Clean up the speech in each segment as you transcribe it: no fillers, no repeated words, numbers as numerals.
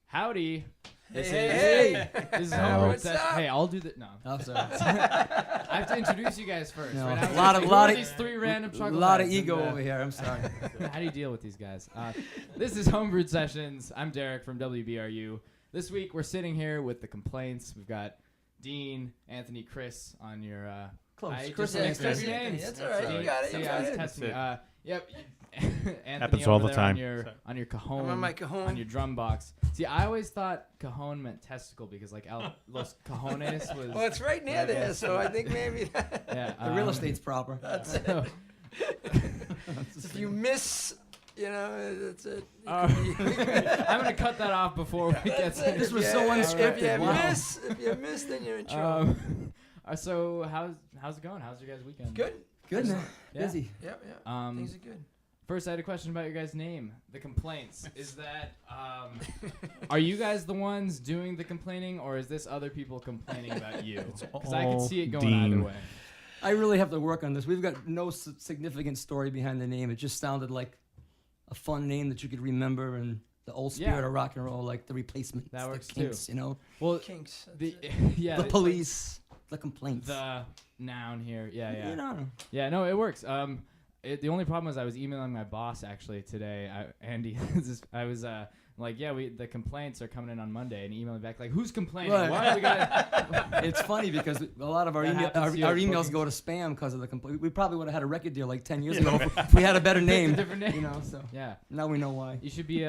Howdy. Hey. This is Hey, Homebrew what's Sessions. up? Hey, I'll do that. No. I'm sorry. I have to introduce you guys first. No, Right? I a was lot like, of- who lot are of- these three random A chuckle lot of heads? And, ego over here. I'm sorry. How do you deal with these guys? This is Homebrewed Sessions. I'm Derek from WBRU. This week we're sitting here with the complaints. We've got Dean, Anthony, Chris on your. Close. I Chris just and mixed Anthony. your names. That's all right. Dean, You got it. see, You I got was it. testing. Yep. Anthony Happens over all the there time. on your cajon. I'm on my cajon. On your drum box. See, I always thought cajon meant testicle because like los cajones was. Well, it's right near there, so I think maybe that. Yeah, The real estate's proper. That's it. so- If you miss, that's it. I'm gonna cut that off before we get That's to it. This was If so you- unscripted. If you Wow. miss, then you're in trouble. So how's it going? How's your guys' weekend? Good. Good, man. Yeah. Busy. Yep. Um, Things are good. First, I had a question about your guys' name. The complaints. Is that are you guys the ones doing the complaining, or is this other people complaining about you? Because I could see it going either Dean. way. I really have to work on this. We've got no significant story behind the name. It just sounded like a fun name that you could remember and the old spirit Yeah. of rock and roll, like the Replacements, That the works Kinks, too. Well, Kinks. That's the it. yeah, the police, the complaints. the noun here. Yeah. You know. Yeah, no, it works. The only problem was I was emailing my boss actually today, Andy. I was like, yeah, the complaints are coming in on Monday, and he emailed me back like, who's complaining? Right. Why are we gonna? It's funny because a lot of our, That happens to you our at emails bookings? go to spam because of the complaint. We probably would have had a record deal like 10 years ago if we had a better name. different name. You know, so Yeah, now we know why. you should be.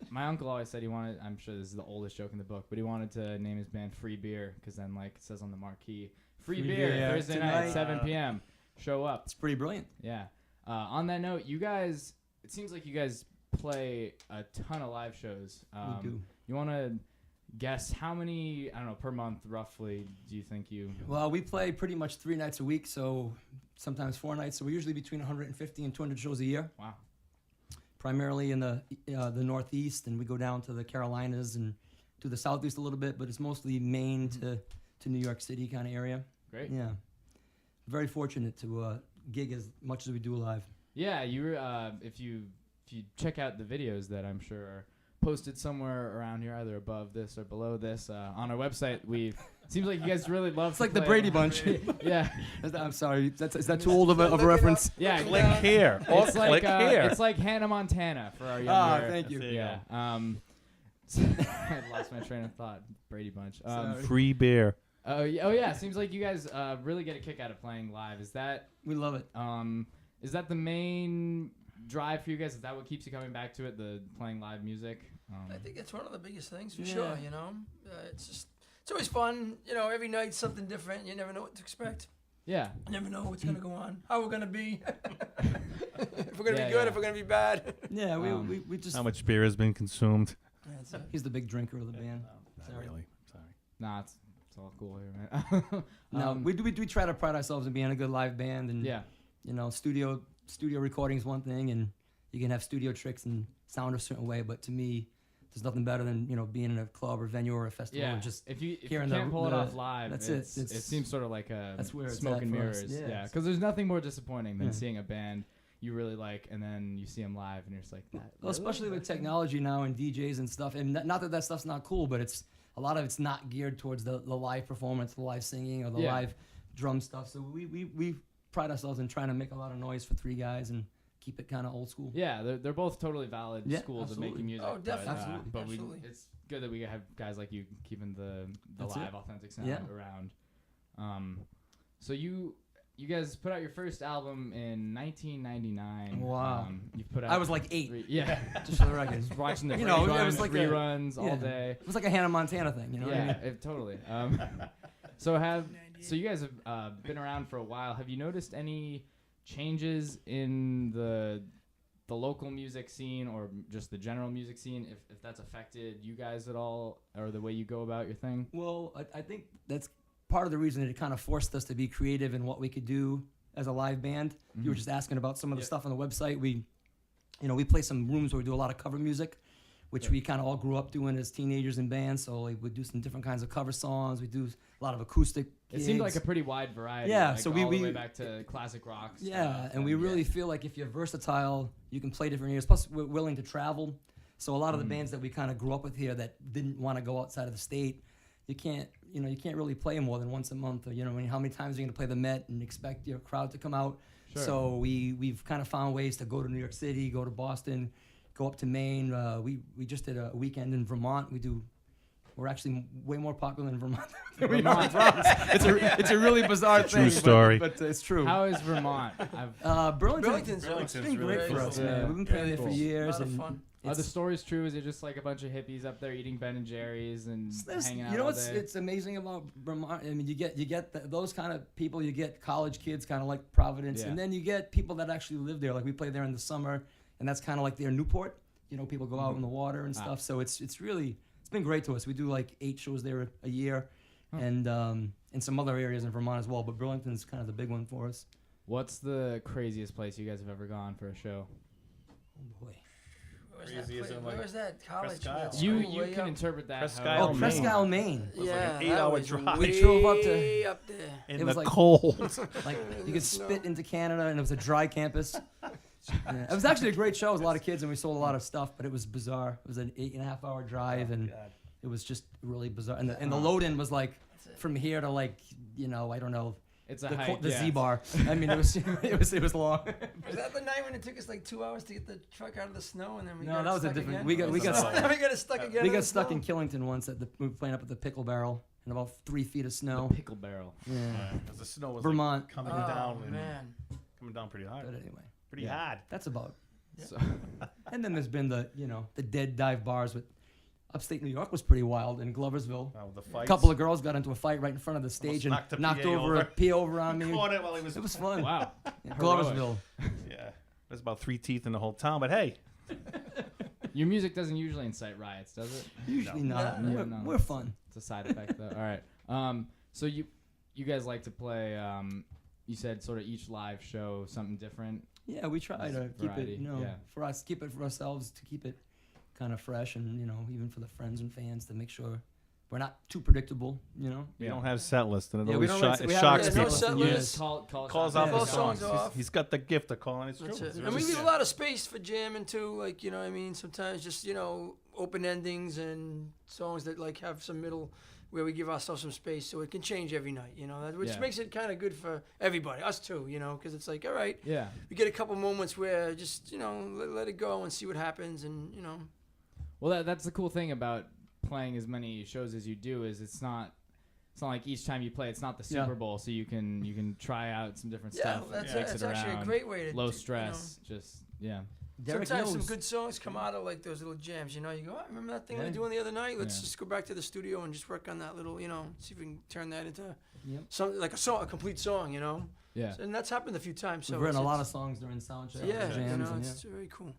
My uncle always said he wanted. I'm sure this is the oldest joke in the book, but he wanted to name his band Free Beer because then, like, it says on the marquee, Free Beer, Beer, yeah. Thursday night, Tonight. 7 p.m. Show up. It's pretty brilliant. Yeah. On that note, you guys. It seems like you guys play a ton of live shows. We do. You want to guess how many, I don't know, per month roughly do you think you... Well, we play pretty much 3 nights a week, so sometimes 4 nights. So we're usually between 150 and 200 shows a year. Wow. Primarily in the Northeast, and we go down to the Carolinas and to the Southeast a little bit, but it's mostly Maine to New York City kind of area. Great. Yeah. Very fortunate to gig as much as we do live. Yeah, you were, if you check out the videos that I'm sure are posted somewhere around here, either above this or below this, on our website, seems like you guys really love It's to like the play Brady live. Bunch. Yeah. I'm sorry. Is that too old of a reference? Yeah. Click here. Or It's like, click here. it's like Hannah Montana for our Ah, younger... thank you. There you Yeah. I lost my train of thought. Brady Bunch. Sorry. Free beer. Oh yeah. Seems like you guys really get a kick out of playing live. Is that We love it. the main drive for you guys? Is that what keeps you coming back to it? The playing live music. I think it's one of the biggest things for Yeah. sure. It's always fun. Every night something different. You never know what to expect. Yeah. You never know what's gonna go on. How we're gonna be. If we're gonna Yeah, be good. yeah. If we're gonna be bad. Yeah, we just. How much beer has been consumed? That's it. He's the big drinker of the band. Not Sorry. really. Sorry. Nah, it's all cool here, man. No, we try to pride ourselves in being a good live band, and Yeah. studio recording is one thing, and you can have studio tricks and sound a certain way, but to me, there's nothing better than being in a club or venue or a festival. Yeah. And just If you hearing can't pull it the- off live, that's it. it It's- seems sort of like a that's where it's smoke at and for us. mirrors. Yeah. Yeah. Because there's nothing more disappointing than Yeah. seeing a band you really like, and then you see them live, and you're just like, that. well, really? especially with technology now and DJs and stuff, and not that stuff's not cool, but it's a lot of it's not geared towards the live performance, the live singing, or the Yeah. live drum stuff. So we pride ourselves in trying to make a lot of noise for 3 guys and keep it kind of old school. Yeah, they're both totally valid Yeah, schools of absolutely. making music. Oh, definitely. Absolutely. But Absolutely. it's good that we have guys like you keeping the That's live, it. authentic sound Yeah. around. So you guys put out your first album in 1999. Wow. You've put out. I was like 8, Yeah. just for the record. Just watching the You know, it reruns, was like a- reruns all yeah. day. It was like a Hannah Montana thing, you know what I Yeah, mean? totally. So you guys have been around for a while. Have you noticed any changes in the local music scene or just the general music scene? If that's affected you guys at all, or the way you go about your thing? Well, I think that's part of the reason that it kind of forced us to be creative in what we could do as a live band. You were just asking about some of the Yeah. stuff on the website. We play some rooms where we do a lot of cover music, which Yeah. we kind of all grew up doing as teenagers in bands. So like, we do some different kinds of cover songs. We do a lot of acoustic It seemed like gigs. a pretty wide variety. Yeah, like so all the we- way back to classic rock. Yeah, stuff and we really feel like if you're versatile, you can play different years. Plus, we're willing to travel. So a lot of the bands that we kind of grew up with here that didn't want to go outside of the state, you can't really play more than once a month. Or, I mean, how many times are you going to play the Met and expect your crowd to come out? Sure. So we've kind of found ways to go to New York City, go to Boston, go up to Maine. We just did a weekend in Vermont. We're actually way more popular in Vermont than we are in France. It's a really bizarre thing. True story. But it's true. How is Vermont? Burlington's Burlington's been great really for cool. us, man. Yeah. We've been playing Very there for cool. years. A lot of and fun. Are the it's- stories true? Is it just like a bunch of hippies up there eating Ben and Jerry's and hanging out you know all what's day? it's amazing about Vermont? I mean, you get those kind of people. You get college kids, kind of like Providence, Yeah. and then you get people that actually live there. Like we play there in the summer, and that's kind of like their Newport. People go out in the water and stuff. So it's been great to us. We do like 8 shows there a year, and in some other areas in Vermont as well. But Burlington's kind of the big one for us. What's the craziest place you guys have ever gone for a show? Oh boy. Crazy as in, Where like, was that college? Presque Isle. That You school way can up? interpret that. Presque however Isle, Oh, you Presque want. Isle, Maine. was like Yeah, an 8 that hour was drive. We drove up to- way up there. In It the was like- cold. Like you the could snow. spit into Canada, and it was a dry campus. Yeah. It was actually a great show. It was a lot of kids, and we sold a lot of stuff. But it was bizarre. It was an 8.5-hour drive, and God. it was just really bizarre. And the load-in was like from here to like I don't know It's a hike. the yeah. Z-bar. I mean, it was it was long. Was that the night when it took us like 2 hours to get the truck out of the snow, and then we No, got that was a stuck different- Again? we got- we got- Then we got stuck again. We in got the stuck snow. in Killington once we were playing up at the Pickle Barrel in about 3 feet of snow. Pickle barrel. Yeah. Because the snow was Vermont. like, coming Oh down and man. coming down pretty hard. But anyway, Pretty Yeah. hard. that's about. So, And then there's been the dead dive bars with upstate New York was pretty wild in Gloversville. The A fights. couple of girls got into a fight right in front of the stage and knocked a knocked PA over a over. P over on me. Caught it while he was. It was fun. wow. Yeah, Heroic. Gloversville. Yeah. There's about 3 teeth in the whole town, but hey. Your music doesn't usually incite riots, does it? Usually No. not. No. We're, No. we're fun. It's a side effect, though. All right. So you guys like to play? You said sort of each live show something different. Yeah, we try to Just keep variety, it, yeah. for us, keep it for ourselves to keep it kind of fresh and, even for the friends and fans to make sure we're not too predictable, We Yeah. don't have set list, and it Yeah, we always don't really- it we haven't shocks really- no people. set Yeah. list. Calls out Yeah. the Call songs. songs off. He's got the gift of calling. It's true. That's it. It's And we just- leave a lot of space for jamming too, like what I mean. Sometimes just open endings and songs that like have some middle where we give ourselves some space so it can change every night. Which Yeah. makes it kind of good for everybody, us too. Because it's like all right, Yeah. we get a couple moments where just let it go and see what happens, and Well, that's the cool thing about playing as many shows as you do is it's not like each time you play it's not the Yeah. Super Bowl, so you can try out some different yeah, stuff. that's mix that's it actually a around. great way to Low do- stress. Just yeah. Derek Sometimes knows. some good songs come out of like those little jams. You go, I remember that thing we Yeah. were doing the other night. Let's Yeah. just go back to the studio and just work on that little, see if we can turn that into Yep. something like a complete song, Yeah. And that's happened a few times. So We've written a it's- lot of songs during sound checks, yeah, jams, and it's very cool.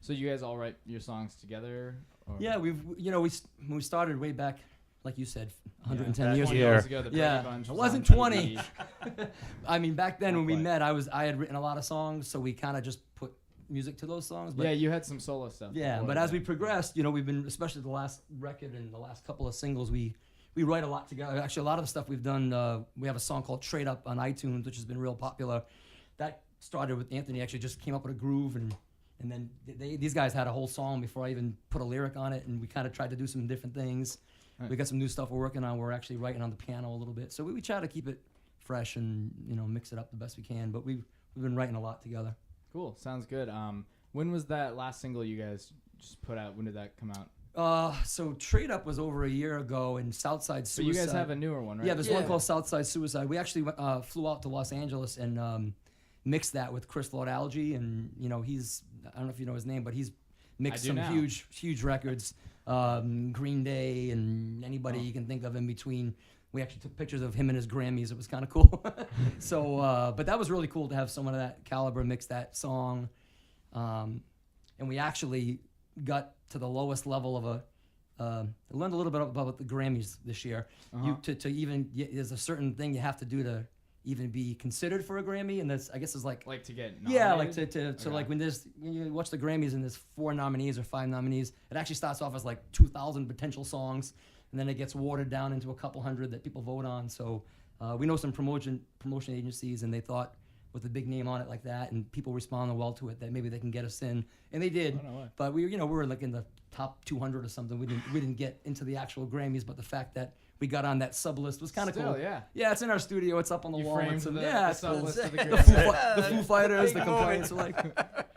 So you guys all write your songs together? Or? yeah, we started way back, like you said, 110 Yeah. years 20 ago. years ago. The Brady Yeah. Bunch It was wasn't on 20. TV. I mean, back then Not when we quite. met, I had written a lot of songs, so we kind of just put music to those songs. But Yeah, you had some solo stuff. yeah, before, but as we progressed, we've been, especially the last record and the last couple of singles, we write a lot together. Actually, a lot of the stuff we've done, we have a song called Trade Up on iTunes, which has been real popular. That started with Anthony, actually just came up with a groove, and then these guys had a whole song before I even put a lyric on it, and we kind of tried to do some different things. Right. We got some new stuff we're working on. We're actually writing on the piano a little bit. So we try to keep it fresh and, mix it up the best we can. But we've been writing a lot together. Cool. Sounds good. When was that last single you guys just put out? When did that come out? So Trade Up was over a year ago, and Southside So Suicide. you guys have a newer one, right? Yeah, there's one Yeah. called Southside Suicide. We actually flew out to Los Angeles and mixed that with Chris Lord Alge, and he's, I don't know if you know his name, but he's mixed I do some now. huge records, Green Day and anybody Oh. you can think of in between. We actually took pictures of him and his Grammys. It was kind of cool. So, but that was really cool to have someone of that caliber mix that song, and we actually got to the lowest level of I learned a little bit about the Grammys this year. Uh-huh. To even there's a certain thing you have to do to even be considered for a Grammy, and that's I guess is like to get yeah, like nominated? to Okay. like when you watch the Grammys and there's 4 nominees or 5 nominees, it actually starts off as like 2,000 potential songs, and then it gets watered down into a couple hundred that people vote on. So we know some promotion agencies, and they thought with a big name on it like that, and people responding well to it, that maybe they can get us in, and they did. Oh, no way. But we were like in the top 200 or something. We didn't get into the actual Grammys, but the fact that we got on that sub list was kind of Still, cool. yeah. Yeah, it's in our studio. It's up on the You wall. framed It's the, yeah, the it's sub cool. list of the The Grammys. the Foo Fighters, the Big moment. complaints. Like,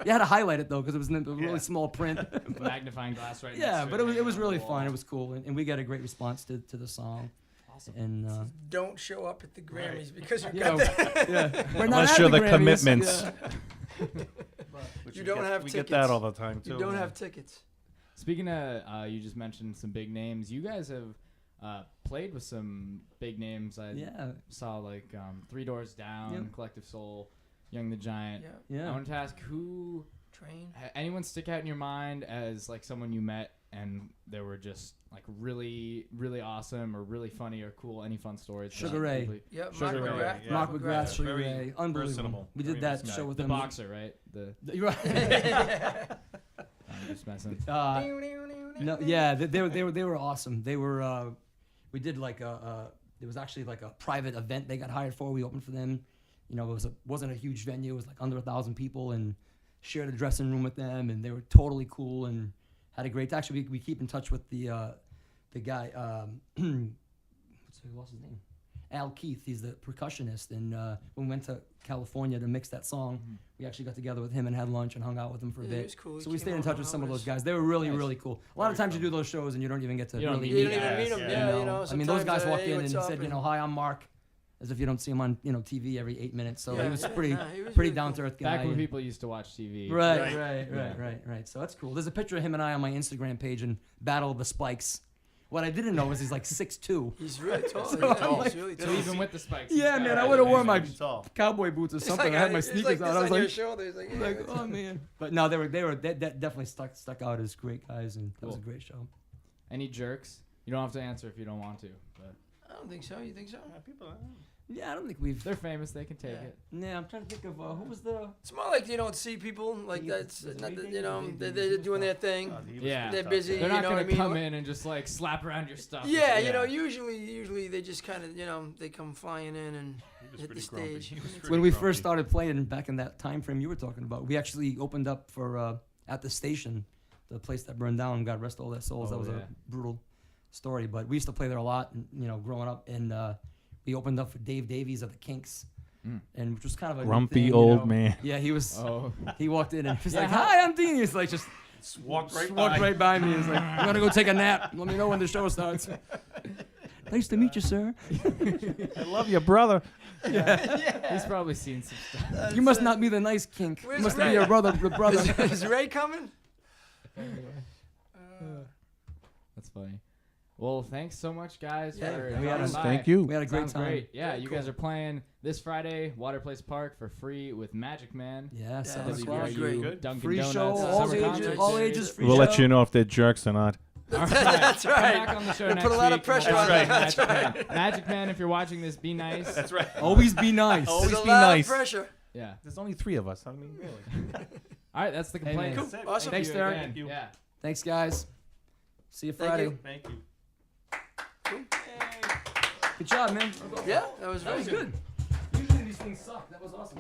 you had to highlight it though because it was in a really small print. Magnifying glass right next Yeah, to but it was hanging on really the fun. wall. It was cool, and we got a great response to the song. Awesome. And Don't show up at the Grammys because you yeah, got that. yeah, we're I'm not not at sure the Grammys. commitments. Yeah. Which You we don't get- have We tickets. get that all the time too. You don't have tickets. Speaking of, you just mentioned some big names. You guys have played with some big names. I Yeah, saw like Three Doors Down, Yep. Collective Soul, Young the Giant. Yeah. yeah. I wanted to ask who Train. anyone stick out in your mind as like someone you met and they were just like really, really awesome or really funny or cool. Any fun stories? Sugar Ray. Yeah, Mark Sugar Ray, McGrath. yeah. Mark McGrath, Sugar Very Ray, unbelievable. personable. We did Very that nice show guy. with The him. boxer, right? You're right. I'm just messing. No, yeah, they were awesome. They were. We did like it was actually like a private event they got hired for. We opened for them. You know, wasn't a huge venue. It was like under 1,000 people, and shared a dressing room with them, and they were totally cool and had a great. Actually, we keep in touch with the guy. What's his name? Al Keith. He's the percussionist, and when we went to California to mix that song, we actually got together with him and had lunch and hung out with him for a Yeah, bit. he was cool. He So we came stayed in out touch and with hung some of with those us. guys. They were really, Nice. really cool. A lot of times you do those shows and you don't even get to You don't really meet You meet don't even them. meet them. Yeah, Yeah, yeah. you know. I mean, those guys sometimes, walked hey, in and what's up, said, hi, I'm Mark, as if you don't see him on TV every 8 minutes. So Yeah, he was yeah, pretty, nah, he was pretty really down cool. to earth guy. Back when and- people used to watch TV. Right, Right. right. So that's cool. There's a picture of him and I on my Instagram page in Battle of the Spikes. What I didn't know was he's like 6'2". He's really tall. So yeah, I'm he's like- really So tall. even with the spikes. Yeah, he's man, got I it. would've worn my He's tall. Cowboy boots or It's something. like, I had my it's sneakers like on. this I was on your like, shoulders. Like, yeah, like, it's- oh man. But no, that definitely stuck out as great guys, and that was a Cool. great show. Any jerks? You don't have to answer if you don't want to, but I don't think so. You think so? Yeah, I don't think we've. they're famous. They can take Yeah. it. Yeah, I'm trying to think of who was the. It's more like you don't see people like Yeah, that's it's not, vaping, you know vaping, they're doing their thing. Yeah. They're busy. They're you not know gonna what I mean? come in and just like slap around your stuff. Yeah, you know, usually they just kind of, they come flying in and He was hit the pretty grumpy. stage. He was pretty When we grumpy. first started playing back in that time frame you were talking about, we actually opened up for at the station, the place that burned down. God rest all their souls. Oh, That was yeah. a brutal story, but we used to play there a lot, growing up. And we opened up for Dave Davies of the Kinks, and which was kind of a new Grumpy thing, old man. Yeah, he was. Oh, He walked in and he was Yeah, like, how- "Hi, I'm Dean." He's like, just Walked right walked by. right by me. He's like, "I'm gonna go take a nap. Let me know when the show starts." Nice to meet you, sir. I love you, brother. he's probably seen some stuff. You must not be the nice kink. You Where's must be Ray? your brother. The brother. Is Ray coming? That's funny. Well, thanks so much, guys, Yeah, for we had coming a- by. Thank you. We had a great Sounds time. great. Yeah, Very you cool. guys are playing this Friday, Water Place Park for free with Magic Man. Yeah, that's 7 o'clock. great. WVRU, Good. Dunkin' Free Donuts, show, summer all concert ages, all series. ages. Free We'll show. let you know if they're jerks or not. That's Come right. back on the show They next put a lot of week. pressure We'll on talk that. about Magic Man. Magic Man, if you're watching this, be nice. That's right. Always be nice. Always There's a be lot nice. of pressure. Yeah. There's only 3 of us. I mean, really. All right, that's the Hey, complaint. man. Cool. Thank Awesome. Thanks, you Derek. again. Thank you. Yeah. Thanks, guys. See you Thank Friday. you. Thank you. Good job, man. Yeah, that was That very was good. good. Usually these things suck. That was awesome.